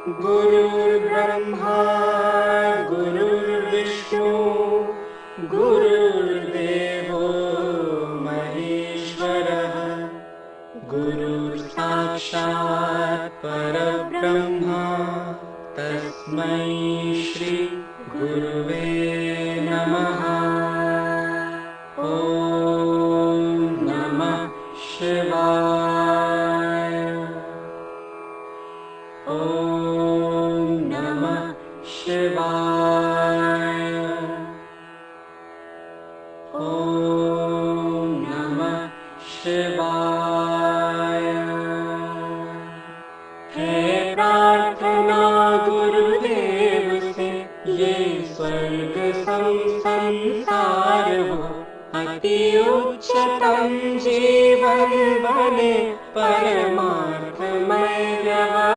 गुरुर्ब्रह्मा गुरुर्विष्णु गुरुर्देवो महेश्वरः गुरुर्साक्षात् परब्रह्म तस्मै श्री गुरुवे नमः। ॐ नमः शिवाय। ॐ नमः शिवाय। ॐ नमः शिवाय। है प्रार्थना गुरुदेव से ये स्वर्ग संसार हो, अति उच्चतम जीवन बने परमार्थ